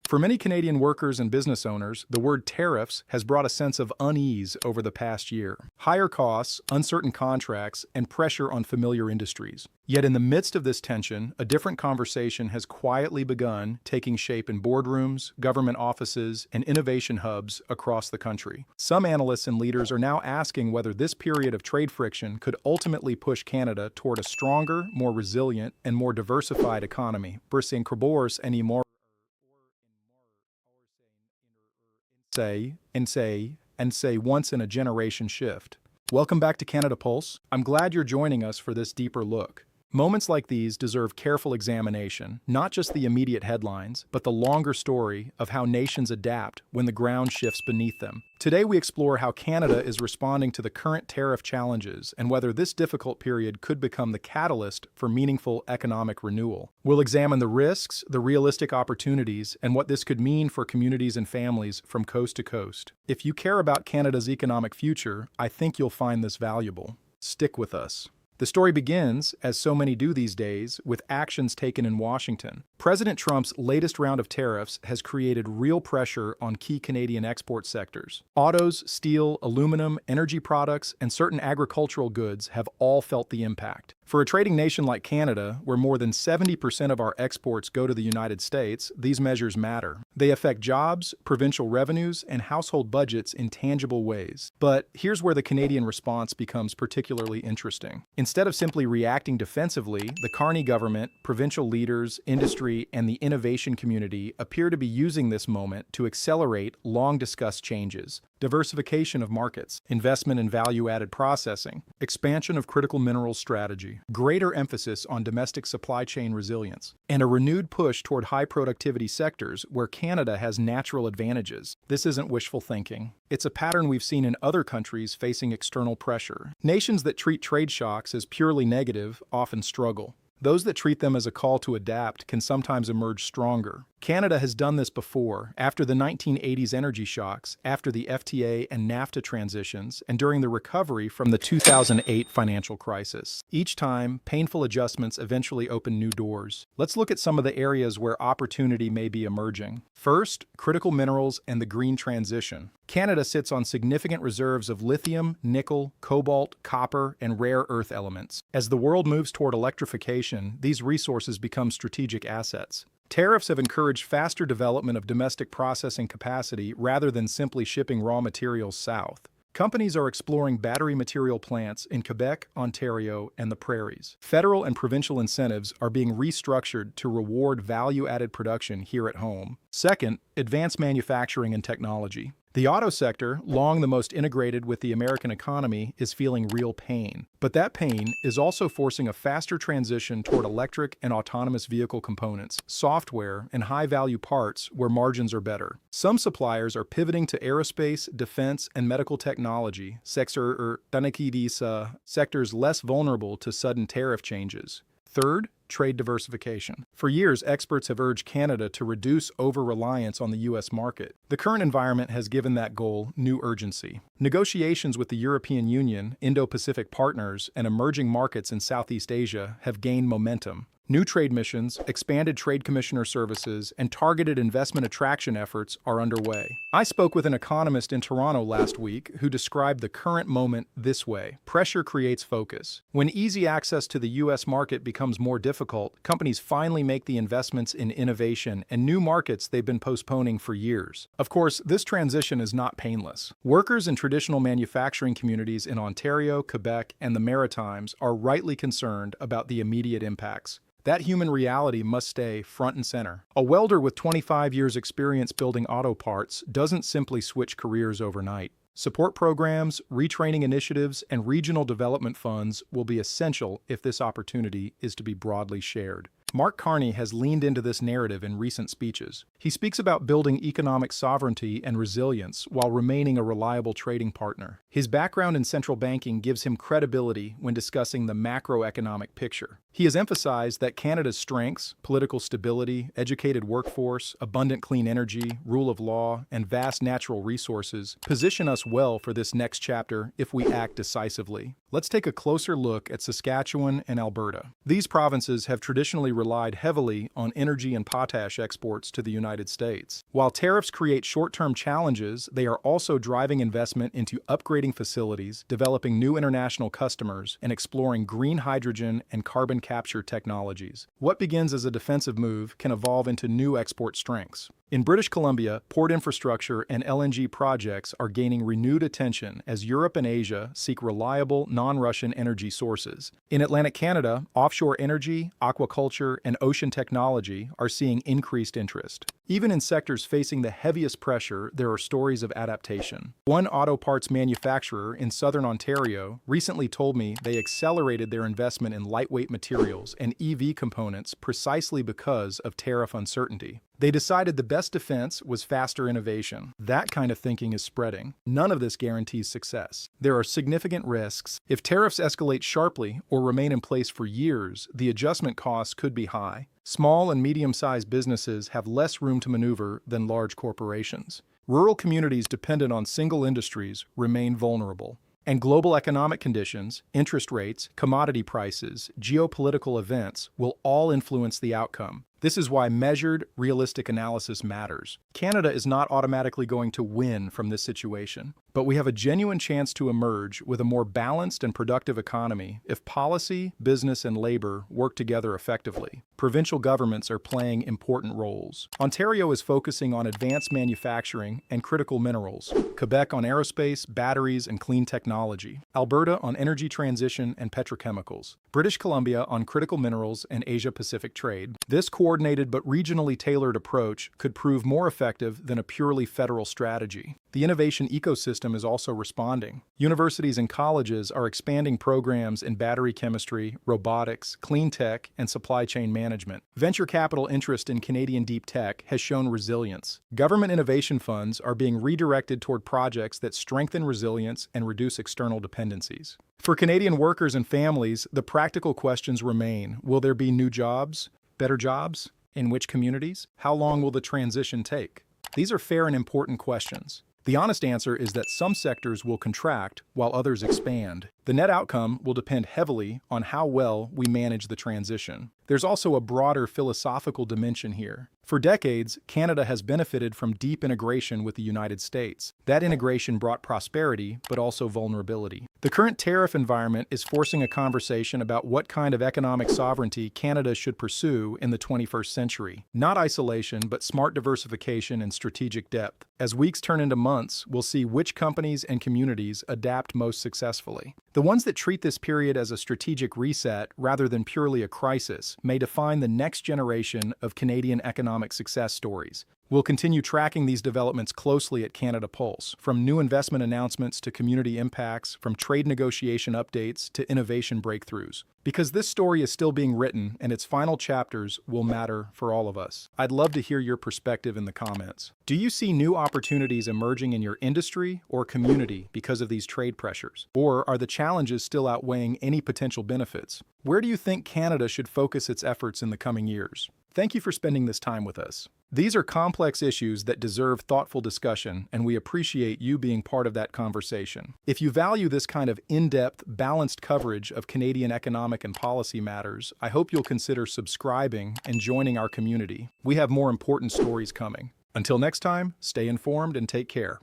For many Canadian workers and business owners, the word tariffs has brought a sense of unease over the past year. Higher costs, uncertain contracts, and pressure on familiar industries. Yet in the midst of this tension, a different conversation has quietly begun taking shape in boardrooms, government offices, and innovation hubs across the country. Some analysts and leaders are now asking whether this period of trade friction could ultimately push Canada toward a stronger, more resilient, and more diversified economy. Say once in a generation shift. Welcome back to Canada Pulse. I'm glad you're joining us for this deeper look. Moments like these deserve careful examination, not just the immediate headlines, but the longer story of how nations adapt when the ground shifts beneath them. Today we explore how Canada is responding to the current tariff challenges and whether this difficult period could become the catalyst for meaningful economic renewal. We'll examine the risks, the realistic opportunities, and what this could mean for communities and families from coast to coast. If you care about Canada's economic future, I think you'll find this valuable. Stick with us. The story begins, as so many do these days, with actions taken in Washington. President Trump's latest round of tariffs has created real pressure on key Canadian export sectors. Autos, steel, aluminum, energy products, and certain agricultural goods have all felt the impact. For a trading nation like Canada, where more than 70% of our exports go to the United States, these measures matter. They affect jobs, provincial revenues, and household budgets in tangible ways. But here's where the Canadian response becomes particularly interesting. Instead of simply reacting defensively, the Carney government, provincial leaders, industry, and the innovation community appear to be using this moment to accelerate long-discussed changes. Diversification of markets, investment in value-added processing, expansion of critical minerals strategy, greater emphasis on domestic supply chain resilience, and a renewed push toward high-productivity sectors where Canada has natural advantages. This isn't wishful thinking. It's a pattern we've seen in other countries facing external pressure. Nations that treat trade shocks as purely negative often struggle. Those that treat them as a call to adapt can sometimes emerge stronger. Canada has done this before, after the 1980s energy shocks, after the FTA and NAFTA transitions, and during the recovery from the 2008 financial crisis. Each time, painful adjustments eventually open new doors. Let's look at some of the areas where opportunity may be emerging. First, critical minerals and the green transition. Canada sits on significant reserves of lithium, nickel, cobalt, copper, and rare earth elements. As the world moves toward electrification, these resources become strategic assets. Tariffs have encouraged faster development of domestic processing capacity rather than simply shipping raw materials south. Companies are exploring battery material plants in Quebec, Ontario, and the prairies. Federal and provincial incentives are being restructured to reward value-added production here at home. Second, advanced manufacturing and technology. The auto sector, long the most integrated with the American economy, is feeling real pain. But that pain is also forcing a faster transition toward electric and autonomous vehicle components, software, and high-value parts where margins are better. Some suppliers are pivoting to aerospace, defense, and medical technology, sectors less vulnerable to sudden tariff changes. Third, trade diversification. For years, experts have urged Canada to reduce over-reliance on the U.S. market. The current environment has given that goal new urgency. Negotiations with the European Union, Indo-Pacific partners, and emerging markets in Southeast Asia have gained momentum. New trade missions, expanded trade commissioner services, and targeted investment attraction efforts are underway. I spoke with an economist in Toronto last week who described the current moment this way: pressure creates focus. When easy access to the U.S. market becomes more difficult, companies finally make the investments in innovation and new markets they've been postponing for years. Of course, this transition is not painless. Workers in traditional manufacturing communities in Ontario, Quebec, and the Maritimes are rightly concerned about the immediate impacts. That human reality must stay front and center. A welder with 25 years' experience building auto parts doesn't simply switch careers overnight. Support programs, retraining initiatives, and regional development funds will be essential if this opportunity is to be broadly shared. Mark Carney has leaned into this narrative in recent speeches. He speaks about building economic sovereignty and resilience while remaining a reliable trading partner. His background in central banking gives him credibility when discussing the macroeconomic picture. He has emphasized that Canada's strengths, political stability, educated workforce, abundant clean energy, rule of law, and vast natural resources position us well for this next chapter if we act decisively. Let's take a closer look at Saskatchewan and Alberta. These provinces have traditionally relied heavily on energy and potash exports to the United States. While tariffs create short-term challenges, they are also driving investment into upgrading facilities, developing new international customers, and exploring green hydrogen and carbon capture technologies. What begins as a defensive move can evolve into new export strengths. In British Columbia, port infrastructure and LNG projects are gaining renewed attention as Europe and Asia seek reliable, non-Russian energy sources. In Atlantic Canada, offshore energy, aquaculture, and ocean technology are seeing increased interest. Even in sectors facing the heaviest pressure, there are stories of adaptation. One auto parts manufacturer in southern Ontario recently told me they accelerated their investment in lightweight materials and EV components precisely because of tariff uncertainty. They decided the best defense was faster innovation. That kind of thinking is spreading. None of this guarantees success. There are significant risks. If tariffs escalate sharply or remain in place for years, the adjustment costs could be high. Small and medium-sized businesses have less room to maneuver than large corporations. Rural communities dependent on single industries remain vulnerable. And global economic conditions, interest rates, commodity prices, geopolitical events will all influence the outcome. This is why measured, realistic analysis matters. Canada is not automatically going to win from this situation, but we have a genuine chance to emerge with a more balanced and productive economy if policy, business, and labor work together effectively. Provincial governments are playing important roles. Ontario is focusing on advanced manufacturing and critical minerals, Quebec on aerospace, batteries, and clean technology, Alberta on energy transition and petrochemicals, British Columbia on critical minerals and Asia-Pacific trade. This coordinated but regionally tailored approach could prove more effective than a purely federal strategy. The innovation ecosystem is also responding. Universities and colleges are expanding programs in battery chemistry, robotics, clean tech, and supply chain management. Venture capital interest in Canadian deep tech has shown resilience. Government innovation funds are being redirected toward projects that strengthen resilience and reduce external dependencies. For Canadian workers and families, the practical questions remain. Will there be new jobs? Better jobs? In which communities? How long will the transition take? These are fair and important questions. The honest answer is that some sectors will contract while others expand. The net outcome will depend heavily on how well we manage the transition. There's also a broader philosophical dimension here. For decades, Canada has benefited from deep integration with the United States. That integration brought prosperity, but also vulnerability. The current tariff environment is forcing a conversation about what kind of economic sovereignty Canada should pursue in the 21st century. Not isolation, but smart diversification and strategic depth. As weeks turn into months, we'll see which companies and communities adapt most successfully. The ones that treat this period as a strategic reset rather than purely a crisis may define the next generation of Canadian economic success stories. We'll continue tracking these developments closely at Canada Pulse, from new investment announcements to community impacts, from trade negotiation updates to innovation breakthroughs. Because this story is still being written and its final chapters will matter for all of us. I'd love to hear your perspective in the comments. Do you see new opportunities emerging in your industry or community because of these trade pressures? Or are the challenges still outweighing any potential benefits? Where do you think Canada should focus its efforts in the coming years? Thank you for spending this time with us. These are complex issues that deserve thoughtful discussion, and we appreciate you being part of that conversation. If you value this kind of in-depth, balanced coverage of Canadian economic and policy matters, I hope you'll consider subscribing and joining our community. We have more important stories coming. Until next time, stay informed and take care.